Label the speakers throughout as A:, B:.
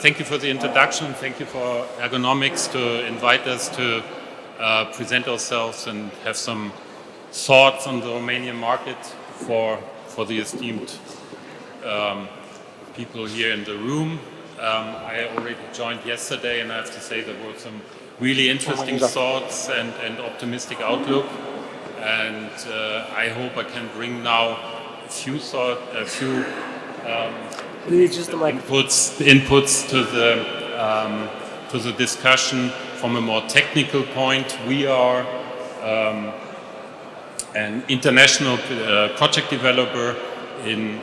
A: thank you for the introduction. Thank you for Energynomics to invite us to present ourselves and have some thoughts on the Romanian market for the esteemed people here in the room. I already joined yesterday, and I have to say there were some really interesting thoughts and optimistic outlook. And I hope I can bring now a few inputs to the discussion from a more technical point. We are an international project developer in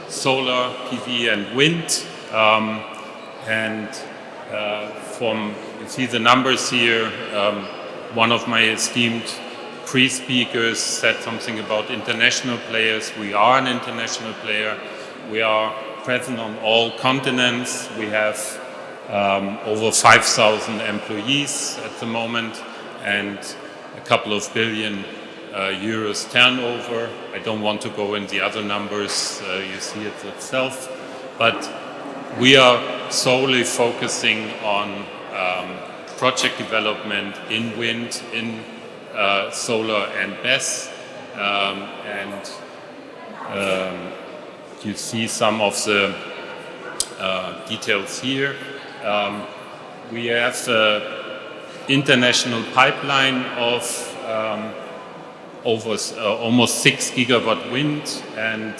A: solar, PV, and wind. You see the numbers here. One of my esteemed pre-speakers said something about international players. We are an international player. We are present on all continents. We have over 5,000 employees at the moment and a couple of billion euros turnover. I don't want to go in the other numbers, you see it itself, but we are solely focusing on project development in wind, in solar and BESS, and you see some of the details here. We have an international pipeline of over almost 6 gigawatt wind and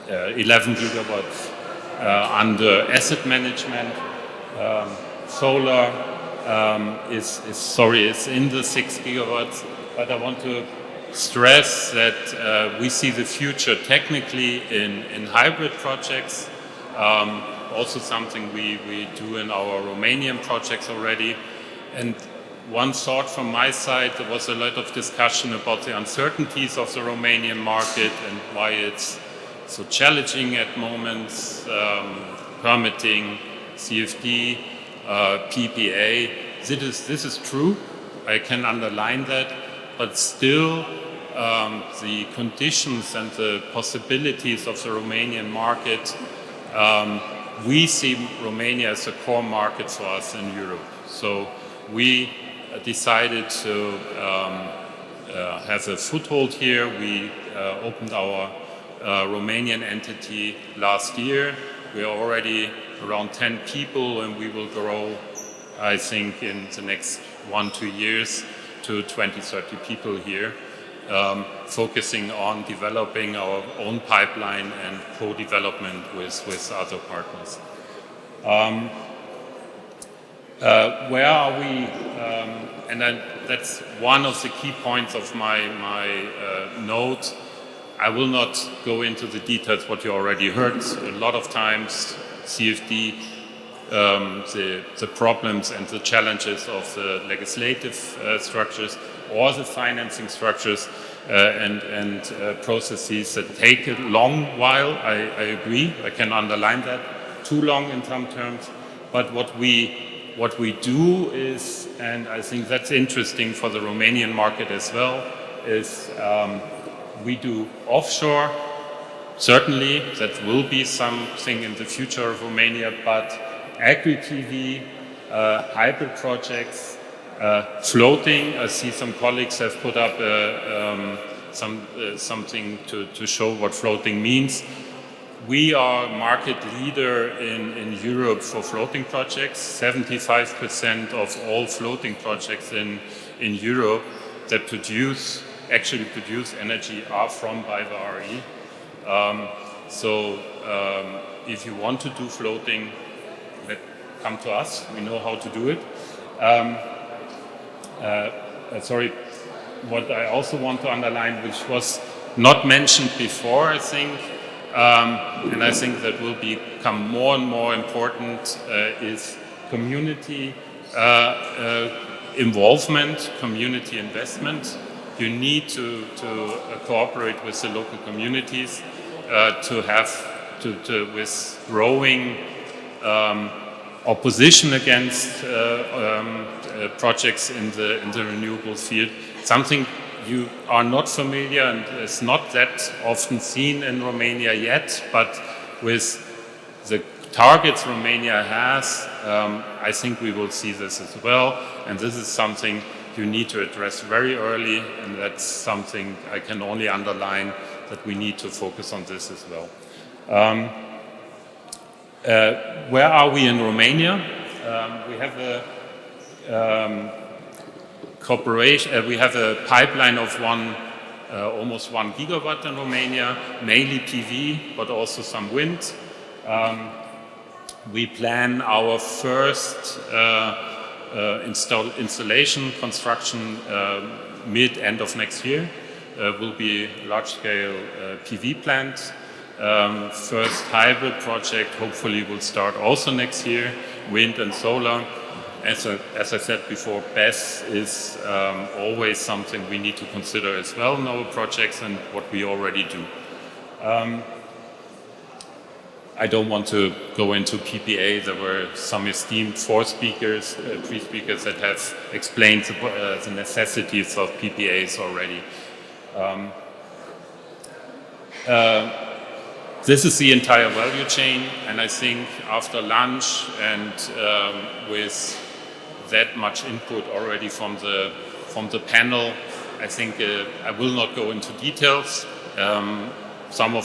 A: 11 gigawatts under asset management. Solar is in the 6 gigawatts, but I want to stress that we see the future technically in hybrid projects, also something we do in our Romanian projects already. And one thought from my side, there was a lot of discussion about the uncertainties of the Romanian market and why it's so challenging at moments, permitting, CFD, PPA. This is true, I can underline that, but still the conditions and the possibilities of the Romanian market, we see Romania as a core market for us in Europe. So we decided to have a foothold here. We opened our Romanian entity last year. We are already around 10 people, and we will grow, I think, in the next 1-2 years to 20-30 people here, focusing on developing our own pipeline and co-development with other partners. Where are we? And then that's one of the key points of my note. I will not go into the details what you already heard. A lot of times CFD, the problems and the challenges of the legislative structures or the financing structures and processes that take a long while. I agree, I can underline that, too long in some terms. But what we do is, and I think that's interesting for the Romanian market as well, is we do offshore. Certainly, that will be something in the future of Romania, but agri-PV, hybrid projects, floating. I see some colleagues have put up something to show what floating means. We are market leader in Europe for floating projects. 75% of all floating projects in Europe that actually produce energy are from BayWa. If you want to do floating, come to us. We know how to do it. What I also want to underline, which was not mentioned before, I think, and I think that will become more and more important, is community involvement, community investment. You need to cooperate with the local communities with growing opposition against projects in the renewable field. Something you are not familiar and is not that often seen in Romania yet, but with the targets Romania has, I think we will see this as well. And this is something you need to address very early, and that's something I can only underline, that we need to focus on this as well. Where are we in Romania? We have a cooperation. We have a pipeline of almost 1 gigawatt in Romania, mainly PV, but also some wind. We plan our first installation construction mid-end of next year. Will be large-scale PV plant. First hybrid project hopefully will start also next year, wind and solar. As I said before, BESS is always something we need to consider as well in our projects and what we already do. I don't want to go into PPA. There were some esteemed pre-speakers that have explained the necessities of PPAs already. This is the entire value chain, and I think after lunch and with that much input already from the panel, I think I will not go into details. Some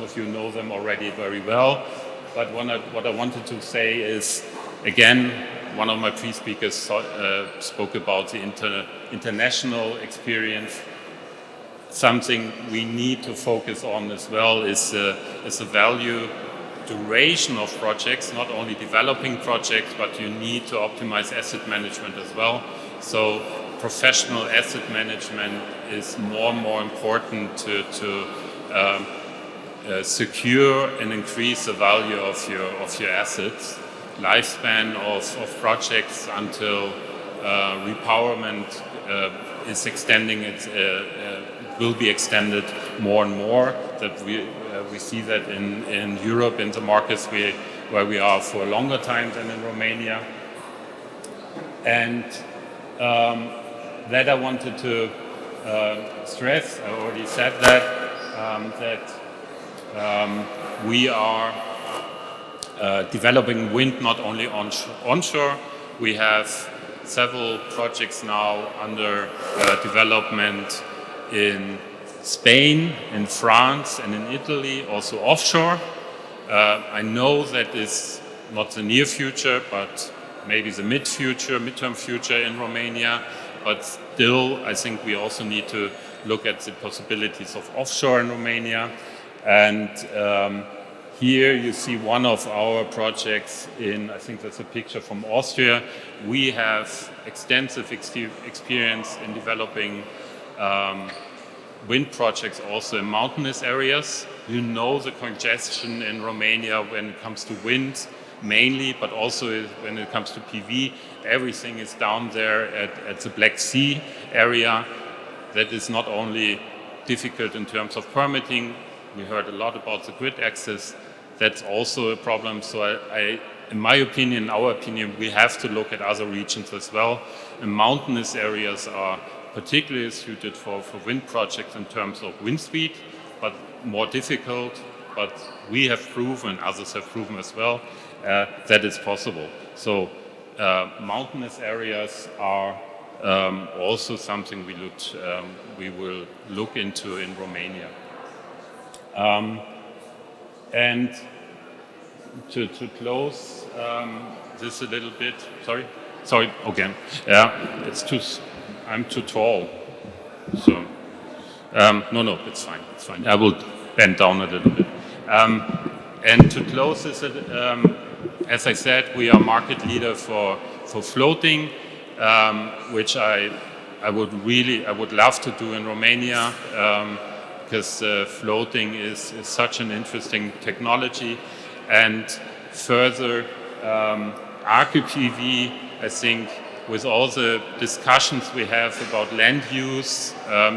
A: of you know them already very well, but what I wanted to say is, again, one of my pre-speakers spoke about the international experience. Something we need to focus on as well is the value duration of projects, not only developing projects, but you need to optimize asset management as well. So professional asset management is more and more important to secure and increase the value of your assets. Lifespan of projects until repowerment is extending. Will be extended more and more. That we see that in Europe, in the markets where we are for a longer time than in Romania. And that I wanted to stress. I already said that we are developing wind not only onshore. We have several projects now under development in Spain, in France, and in Italy, also offshore. I know that is not the near future, but maybe the midterm future in Romania. But still, I think we also need to look at the possibilities of offshore in Romania. And here you see one of our projects I think that's a picture from Austria. We have extensive experience in developing wind projects also in mountainous areas. You know the congestion in Romania when it comes to wind mainly, but also when it comes to PV. Everything is down there at the Black Sea area. That is not only difficult in terms of permitting. We heard a lot about the grid access. That's also a problem. So in my opinion, our opinion, we have to look at other regions as well. And mountainous areas are particularly suited for wind projects in terms of wind speed, but more difficult. But we have proven, others have proven as well, that it's possible. So mountainous areas are also something we will look into in Romania. And to close this a little bit, sorry again. Yeah, I'm too tall. So no, it's fine. I will bend down a little bit. And to close this, as I said, we are market leader for floating, which I would love to do in Romania, because floating is such an interesting technology. And further, RQPV, I think, with all the discussions we have about land use,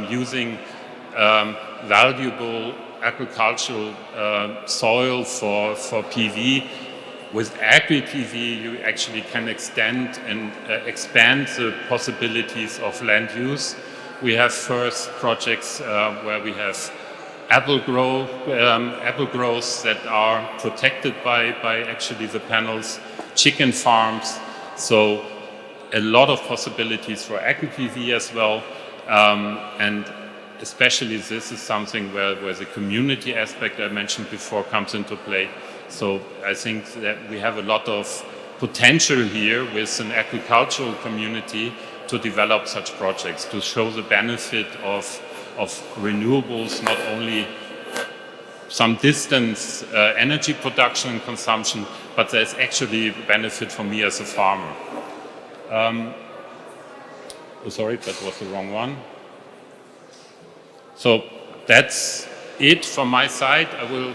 A: using valuable agricultural soil for PV, with agri-PV you actually can extend and expand the possibilities of land use. We have first projects where we have apple groves that are protected by actually the panels, chicken farms. So a lot of possibilities for agri-PV as well. And especially this is something where the community aspect I mentioned before comes into play. So I think that we have a lot of potential here with an agricultural community to develop such projects, to show the benefit of renewables, not only some distance energy production and consumption, but there's actually benefit for me as a farmer. Sorry, that was the wrong one. So that's it from my side. I will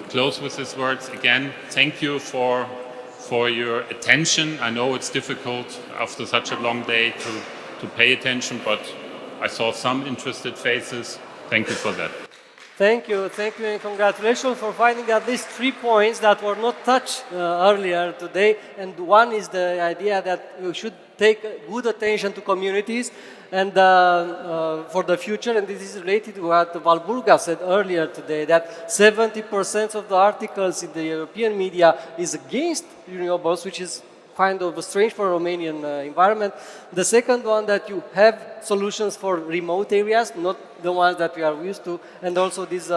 A: close with these words. Again, thank you for your attention. I know it's difficult after such a long day to pay attention, but I saw some interested faces. Thank you for that.
B: Thank you, and congratulations for finding at least 3 points that were not touched earlier today. And one is the idea that you should take good attention to communities and for the future. And this is related to what Valburga said earlier today, that 70% of the articles in the European media is against renewables, which is kind of strange for Romanian environment. The second one, that you have solutions for remote areas, not the ones that we are used to, and also this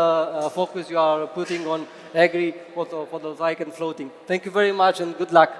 B: focus you are putting on agri, photovoltaic and floating. Thank you very much and good luck.